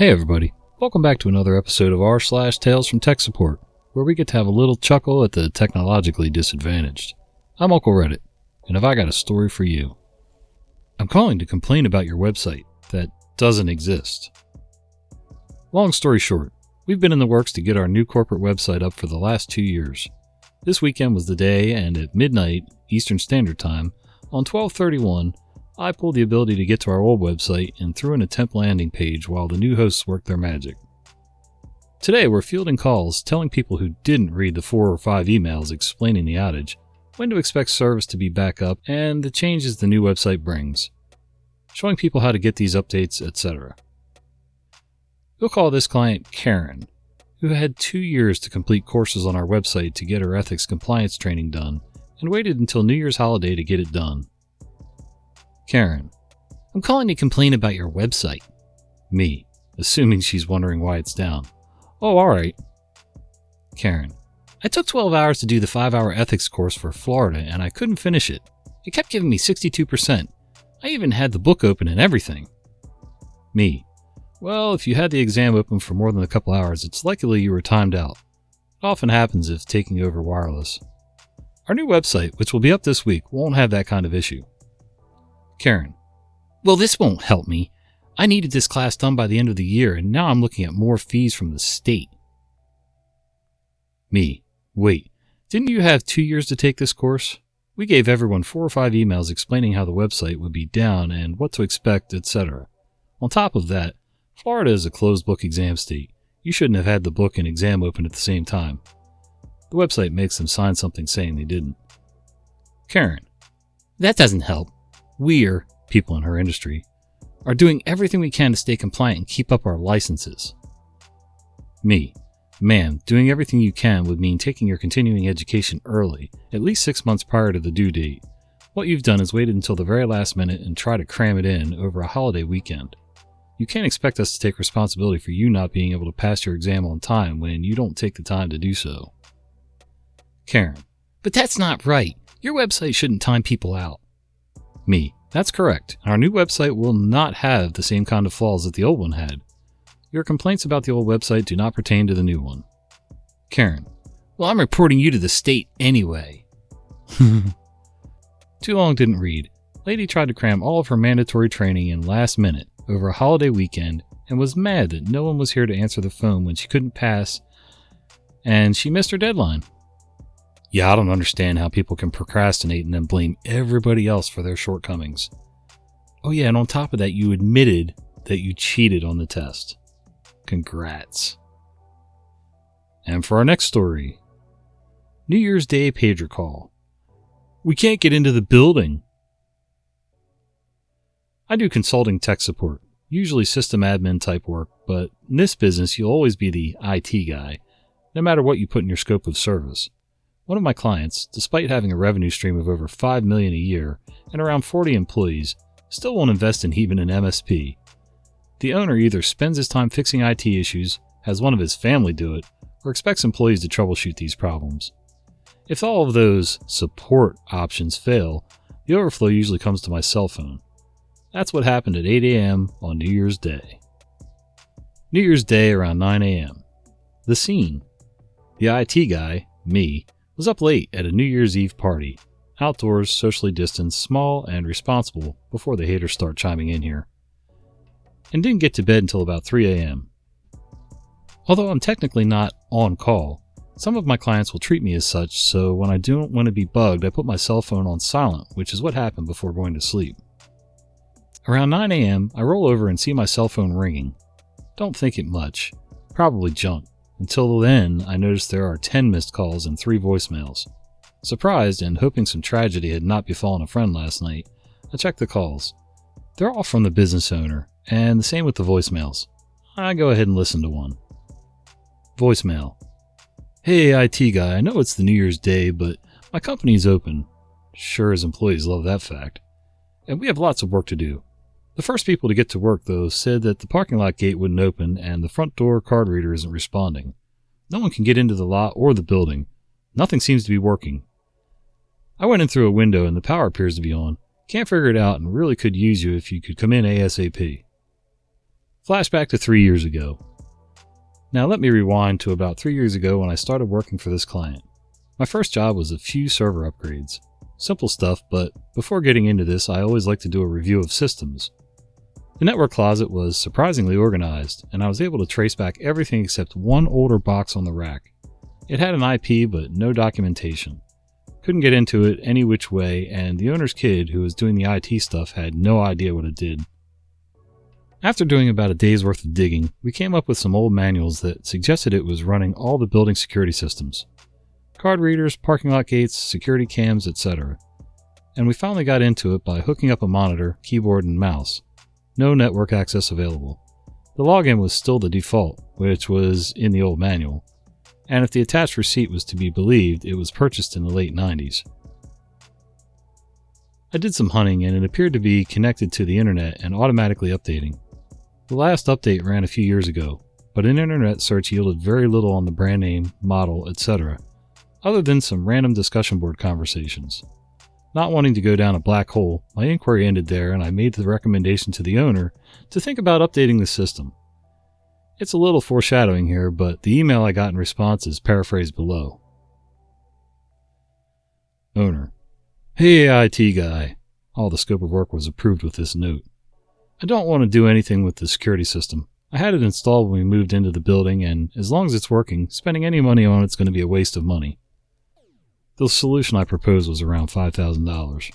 Hey everybody, welcome back to another episode of r/Tales from Tech Support, where we get to have a little chuckle at the technologically disadvantaged. I'm Uncle Reddit, and have I got a story for you. I'm calling to complain about your website that doesn't exist. Long story short, we've been in the works to get our new corporate website up for the last 2 years. This weekend was the day, and at midnight Eastern Standard Time, on 12/31, I pulled the ability to get to our old website and threw in a temp landing page while the new hosts worked their magic. Today we're fielding calls telling people who didn't read the 4 or 5 emails explaining the outage, when to expect service to be back up, and the changes the new website brings. Showing people how to get these updates, etc. We'll call this client Karen, who had 2 years to complete courses on our website to get her ethics compliance training done, and waited until New Year's holiday to get it done. Karen: I'm calling to complain about your website. Me, assuming she's wondering why it's down. Oh, alright. Karen: I took 12 hours to do the 5-hour ethics course for Florida and I couldn't finish it. It kept giving me 62%. I even had the book open and everything. Me: Well, if you had the exam open for more than a couple hours, it's likely you were timed out. It often happens if taking over wireless. Our new website, which will be up this week, won't have that kind of issue. Karen: Well, this won't help me. I needed this class done by the end of the year, and now I'm looking at more fees from the state. Me: Wait, didn't you have 2 years to take this course? We gave everyone 4 or 5 emails explaining how the website would be down and what to expect, etc. On top of that, Florida is a closed book exam state. You shouldn't have had the book and exam open at the same time. The website makes them sign something saying they didn't. Karen: That doesn't help. We're, people in her industry, are doing everything we can to stay compliant and keep up our licenses. Me: Ma'am, doing everything you can would mean taking your continuing education early, at least 6 months prior to the due date. What you've done is waited until the very last minute and try to cram it in over a holiday weekend. You can't expect us to take responsibility for you not being able to pass your exam on time when you don't take the time to do so. Karen: But that's not right. Your website shouldn't time people out. Me: That's correct. Our new website will not have the same kind of flaws that the old one had. Your complaints about the old website do not pertain to the new one. Karen: Well, I'm reporting you to the state anyway. Too long didn't read. Lady tried to cram all of her mandatory training in last minute over a holiday weekend and was mad that no one was here to answer the phone when she couldn't pass, and she missed her deadline. Yeah, I don't understand how people can procrastinate and then blame everybody else for their shortcomings. Oh yeah, and on top of that, you admitted that you cheated on the test. Congrats. And for our next story, New Year's Day pager call. We can't get into the building. I do consulting tech support, usually system admin type work, but in this business you'll always be the IT guy, no matter what you put in your scope of service. One of my clients, despite having a revenue stream of over $5 million a year and around 40 employees, still won't invest in even an MSP. The owner either spends his time fixing IT issues, has one of his family do it, or expects employees to troubleshoot these problems. If all of those support options fail, the overflow usually comes to my cell phone. That's what happened at 8 a.m. on New Year's Day. New Year's Day around 9 a.m. The scene. The IT guy, me, was up late at a New Year's Eve party. Outdoors, socially distanced, small, and responsible before the haters start chiming in here. And didn't get to bed until about 3 a.m. Although I'm technically not on call, some of my clients will treat me as such, so when I don't want to be bugged, I put my cell phone on silent, which is what happened before going to sleep. Around 9 a.m., I roll over and see my cell phone ringing. Don't think it much. Probably junk. Until then, I notice there are 10 missed calls and 3 voicemails. Surprised and hoping some tragedy had not befallen a friend last night, I check the calls. They're all from the business owner, and the same with the voicemails. I go ahead and listen to one. Voicemail: Hey IT guy, I know it's the New Year's Day, but my company's open. Sure as employees love that fact. And we have lots of work to do. The first people to get to work, though, said that the parking lot gate wouldn't open and the front door card reader isn't responding. No one can get into the lot or the building. Nothing seems to be working. I went in through a window and the power appears to be on. Can't figure it out and really could use you if you could come in ASAP. Flashback to 3 years ago. Now let me rewind to about 3 years ago when I started working for this client. My first job was a few server upgrades. Simple stuff, but before getting into this, I always like to do a review of systems. The network closet was surprisingly organized, and I was able to trace back everything except one older box on the rack. It had an IP, but no documentation. Couldn't get into it any which way, and the owner's kid, who was doing the IT stuff, had no idea what it did. After doing about a day's worth of digging, we came up with some old manuals that suggested it was running all the building security systems. Card readers, parking lot gates, security cams, etc. And we finally got into it by hooking up a monitor, keyboard, and mouse. No network access available. The login was still the default, which was in the old manual. And if the attached receipt was to be believed, it was purchased in the late 90s. I did some hunting and it appeared to be connected to the internet and automatically updating. The last update ran a few years ago, but an internet search yielded very little on the brand name, model, etc., other than some random discussion board conversations. Not wanting to go down a black hole, my inquiry ended there and I made the recommendation to the owner to think about updating the system. It's a little foreshadowing here, but the email I got in response is paraphrased below. Owner: Hey IT guy. All the scope of work was approved with this note. I don't want to do anything with the security system. I had it installed when we moved into the building, and as long as it's working, spending any money on it's going to be a waste of money. The solution I proposed was around $5,000.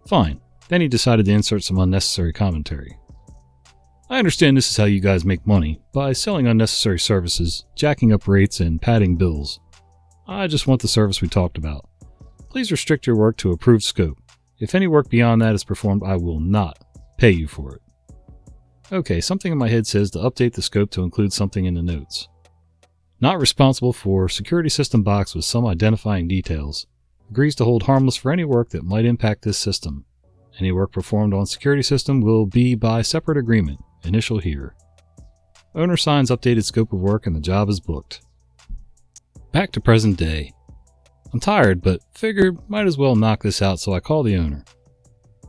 Fine. Then he decided to insert some unnecessary commentary. I understand this is how you guys make money, by selling unnecessary services, jacking up rates, and padding bills. I just want the service we talked about. Please restrict your work to approved scope. If any work beyond that is performed, I will not pay you for it. Okay, something in my head says to update the scope to include something in the notes. Not responsible for security system box with some identifying details. Agrees to hold harmless for any work that might impact this system. Any work performed on security system will be by separate agreement. Initial here. Owner signs updated scope of work and the job is booked. Back to present day. I'm tired, but figured might as well knock this out, so I call the owner.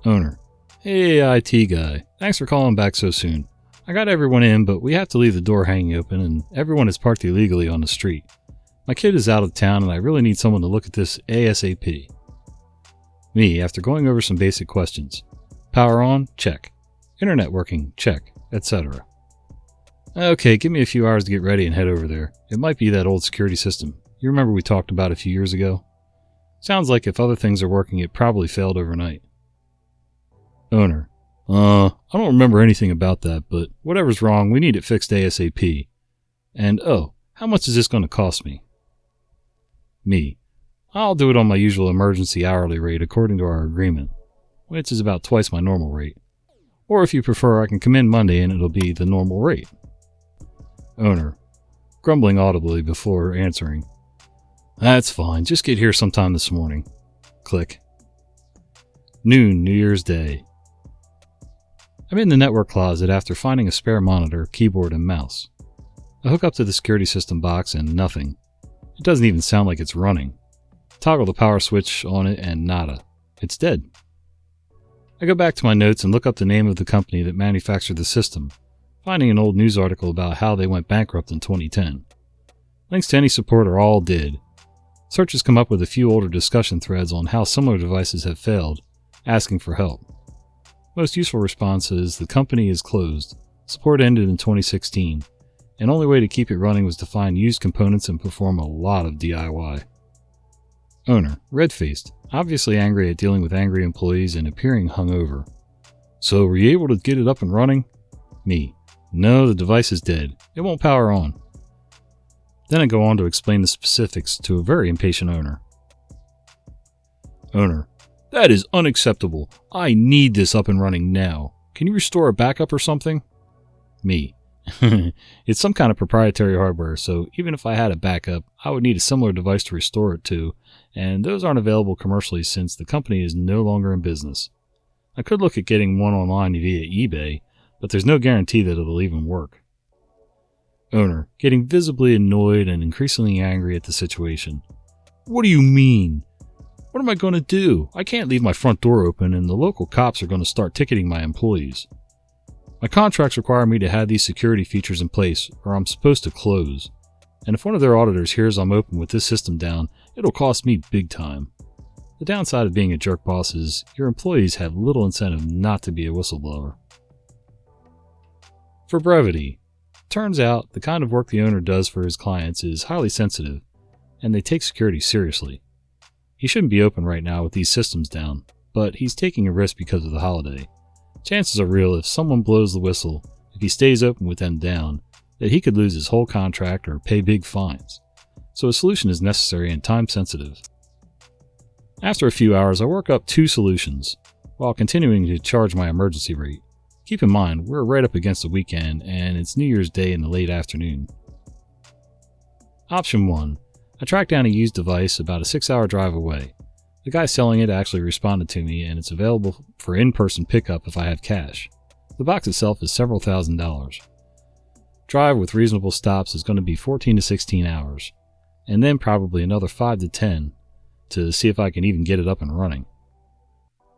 Owner: Hey IT guy, thanks for calling back so soon. I got everyone in, but we have to leave the door hanging open and everyone is parked illegally on the street. My kid is out of town and I really need someone to look at this ASAP. Me, after going over some basic questions. Power on? Check. Internet working? Check. Etc. Okay, give me a few hours to get ready and head over there. It might be that old security system. You remember we talked about a few years ago? Sounds like if other things are working, it probably failed overnight. Owner: I don't remember anything about that, but whatever's wrong, we need it fixed ASAP. And how much is this going to cost me? Me: I'll do it on my usual emergency hourly rate according to our agreement, which is about twice my normal rate. Or if you prefer, I can come in Monday and it'll be the normal rate. Owner, grumbling audibly before answering: That's fine, just get here sometime this morning. Click. Noon, New Year's Day. I'm in the network closet after finding a spare monitor, keyboard, and mouse. I hook up to the security system box and nothing. It doesn't even sound like it's running. Toggle the power switch on it and nada. It's dead. I go back to my notes and look up the name of the company that manufactured the system, finding an old news article about how they went bankrupt in 2010. Links to any support are all dead. Searches come up with a few older discussion threads on how similar devices have failed, asking for help. Most useful response is the company is closed, support ended in 2016, and only way to keep it running was to find used components and perform a lot of DIY. Owner, red-faced, obviously angry at dealing with angry employees and appearing hungover. So were you able to get it up and running? Me, no, the device is dead. It won't power on. Then I go on to explain the specifics to a very impatient owner. Owner, that is unacceptable. I need this up and running now. Can you restore a backup or something? Me, it's some kind of proprietary hardware, so even if I had a backup, I would need a similar device to restore it to, and those aren't available commercially since the company is no longer in business. I could look at getting one online via eBay, but there's no guarantee that it'll even work. Owner, getting visibly annoyed and increasingly angry at the situation. What do you mean? What am I going to do? I can't leave my front door open and the local cops are going to start ticketing my employees. My contracts require me to have these security features in place or I'm supposed to close. And if one of their auditors hears I'm open with this system down, it'll cost me big time. The downside of being a jerk boss is your employees have little incentive not to be a whistleblower. For brevity, turns out the kind of work the owner does for his clients is highly sensitive, and they take security seriously. He shouldn't be open right now with these systems down, but he's taking a risk because of the holiday. Chances are real if someone blows the whistle, if he stays open with them down, that he could lose his whole contract or pay big fines. So a solution is necessary and time sensitive. After a few hours, I work up 2 solutions, while continuing to charge my emergency rate. Keep in mind, we're right up against the weekend and it's New Year's Day in the late afternoon. Option 1. I tracked down a used device about a 6-hour drive away. The guy selling it actually responded to me and it's available for in-person pickup if I have cash. The box itself is several $1,000s. Drive with reasonable stops is going to be 14 to 16 hours, and then probably another 5 to 10 to see if I can even get it up and running.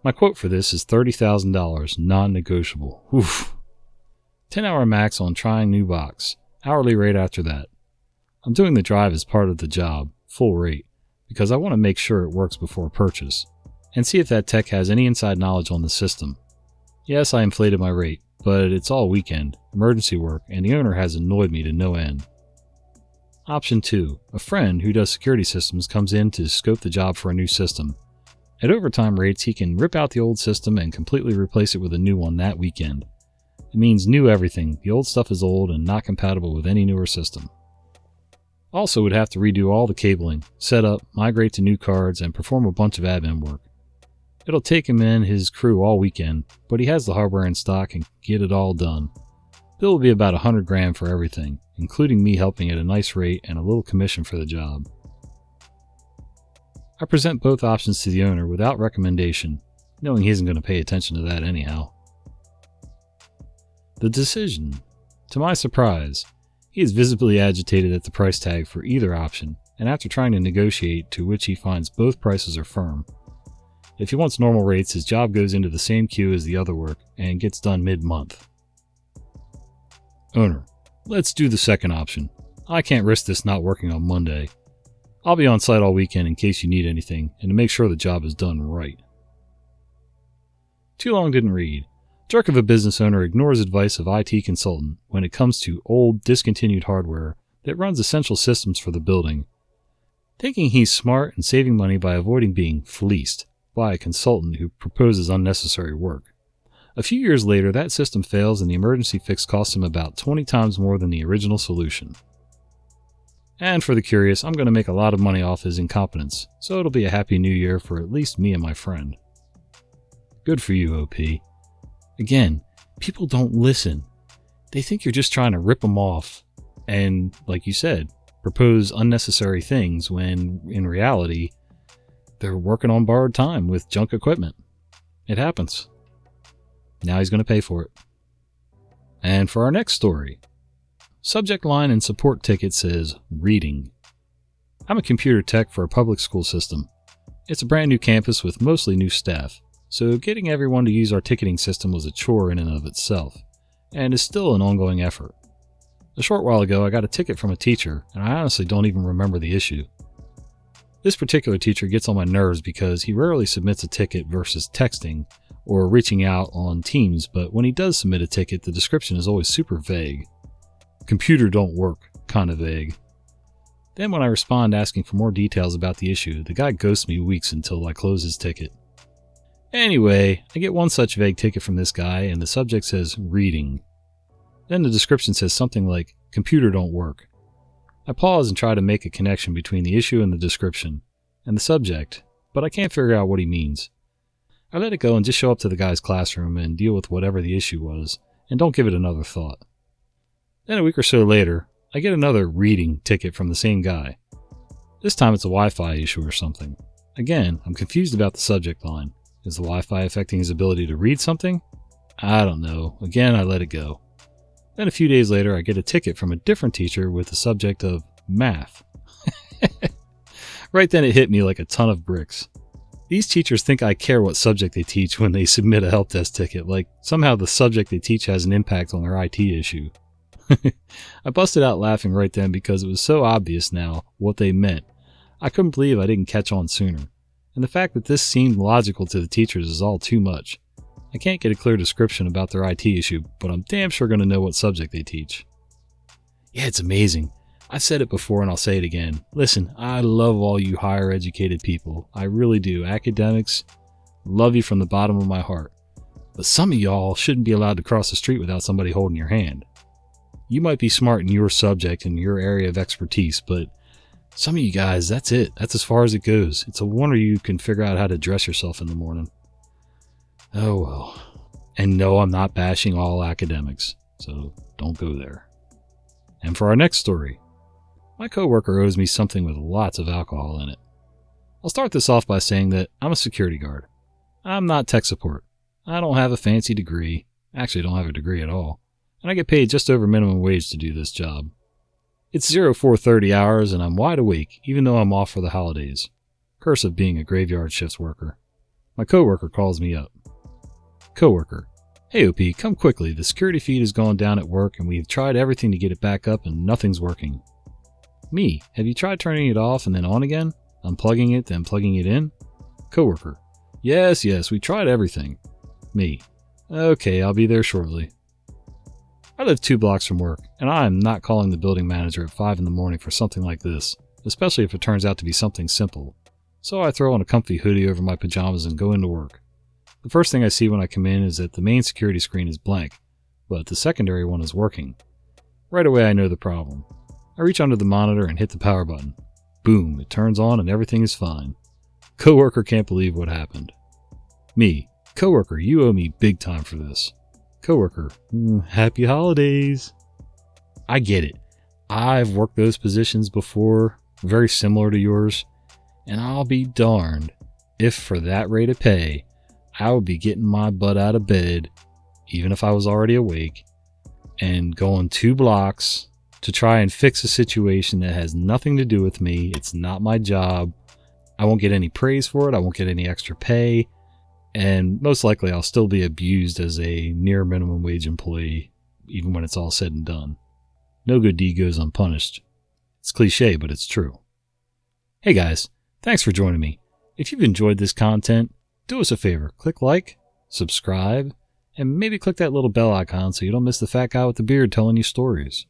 My quote for this is $30,000, non-negotiable. Oof. 10-hour max on trying new box, hourly rate after that. I'm doing the drive as part of the job, full rate, because I want to make sure it works before purchase, and see if that tech has any inside knowledge on the system. Yes, I inflated my rate, but it's all weekend, emergency work, and the owner has annoyed me to no end. Option 2. A friend who does security systems comes in to scope the job for a new system. At overtime rates, he can rip out the old system and completely replace it with a new one that weekend. It means new everything. The old stuff is old and not compatible with any newer system. Also would have to redo all the cabling, set up, migrate to new cards, and perform a bunch of admin work. It'll take him and his crew all weekend, but he has the hardware in stock and can get it all done. Bill will be about $100,000 for everything, including me helping at a nice rate and a little commission for the job. I present both options to the owner without recommendation, knowing he isn't going to pay attention to that anyhow. The decision. To my surprise, he is visibly agitated at the price tag for either option, and after trying to negotiate, to which he finds both prices are firm. If he wants normal rates, his job goes into the same queue as the other work and gets done mid-month. Owner, let's do the second option. I can't risk this not working on Monday. I'll be on site all weekend in case you need anything and to make sure the job is done right. Too long didn't read. Jerk of a business owner ignores advice of IT consultant when it comes to old, discontinued hardware that runs essential systems for the building, thinking he's smart and saving money by avoiding being fleeced by a consultant who proposes unnecessary work. A few years later, that system fails and the emergency fix costs him about 20 times more than the original solution. And for the curious, I'm going to make a lot of money off his incompetence, so it'll be a happy new year for at least me and my friend. Good for you, OP. Again, people don't listen. They think you're just trying to rip them off and, like you said, propose unnecessary things when, in reality, they're working on borrowed time with junk equipment. It happens. Now he's going to pay for it. And for our next story, subject line and support ticket says, reading. I'm a computer tech for a public school system. It's a brand new campus with mostly new staff, so getting everyone to use our ticketing system was a chore in and of itself, and is still an ongoing effort. A short while ago, I got a ticket from a teacher, and I honestly don't even remember the issue. This particular teacher gets on my nerves because he rarely submits a ticket versus texting or reaching out on Teams, but when he does submit a ticket, the description is always super vague. Computer don't work, kind of vague. Then when I respond asking for more details about the issue, the guy ghosts me weeks until I close his ticket. Anyway, I get one such vague ticket from this guy, and the subject says reading. Then the description says something like, computer don't work. I pause and try to make a connection between the issue and the description, and the subject, but I can't figure out what he means. I let it go and just show up to the guy's classroom and deal with whatever the issue was, and don't give it another thought. Then a week or so later, I get another reading ticket from the same guy. This time it's a Wi-Fi issue or something. Again, I'm confused about the subject line. Is the Wi-Fi affecting his ability to read something? I don't know. Again, I let it go. Then a few days later, I get a ticket from a different teacher with the subject of math. Right then it hit me like a ton of bricks. These teachers think I care what subject they teach when they submit a help desk ticket, like somehow the subject they teach has an impact on their IT issue. I busted out laughing right then because it was so obvious now what they meant. I couldn't believe I didn't catch on sooner. And the fact that this seemed logical to the teachers is all too much. I can't get a clear description about their IT issue, but I'm damn sure going to know what subject they teach. Yeah, it's amazing. I've said it before and I'll say it again. Listen, I love all you higher educated people. I really do. Academics, love you from the bottom of my heart. But some of y'all shouldn't be allowed to cross the street without somebody holding your hand. You might be smart in your subject and your area of expertise, but some of you guys, that's it. That's as far as it goes. It's a wonder you can figure out how to dress yourself in the morning. Oh well. And no, I'm not bashing all academics, so don't go there. And for our next story, my coworker owes me something with lots of alcohol in it. I'll start this off by saying that I'm a security guard. I'm not tech support. I don't have a fancy degree. Actually, don't have a degree at all. And I get paid just over minimum wage to do this job. It's 04:30 hours and I'm wide awake, even though I'm off for the holidays. Curse of being a graveyard shift worker. My coworker calls me up. Coworker: Hey OP, come quickly. The security feed has gone down at work and we've tried everything to get it back up and nothing's working. Me: Have you tried turning it off and then on again? Unplugging it, then plugging it in? Coworker: Yes, we tried everything. Me: Okay, I'll be there shortly. I live 2 blocks from work, and I am not calling the building manager at 5 in the morning for something like this, especially if it turns out to be something simple. So I throw on a comfy hoodie over my pajamas and go into work. The first thing I see when I come in is that the main security screen is blank, but the secondary one is working. Right away I know the problem. I reach under the monitor and hit the power button. Boom, it turns on and everything is fine. Coworker can't believe what happened. Me: Coworker, you owe me big time for this. Coworker: Happy holidays. I get it. I've worked those positions before, very similar to yours, and I'll be darned if for that rate of pay, I would be getting my butt out of bed, even if I was already awake, and going 2 blocks to try and fix a situation that has nothing to do with me. It's not my job. I won't get any praise for it. I won't get any extra pay. And most likely I'll still be abused as a near minimum wage employee, even when it's all said and done. No good deed goes unpunished. It's cliche, but it's true. Hey guys, thanks for joining me. If you've enjoyed this content, do us a favor, click like, subscribe, and maybe click that little bell icon so you don't miss the fat guy with the beard telling you stories.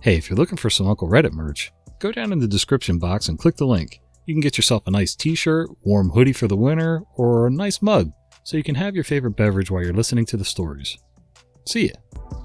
Hey, if you're looking for some Uncle Reddit merch, go down in the description box and click the link. You can get yourself a nice t-shirt, warm hoodie for the winter, or a nice mug so you can have your favorite beverage while you're listening to the stories. See ya!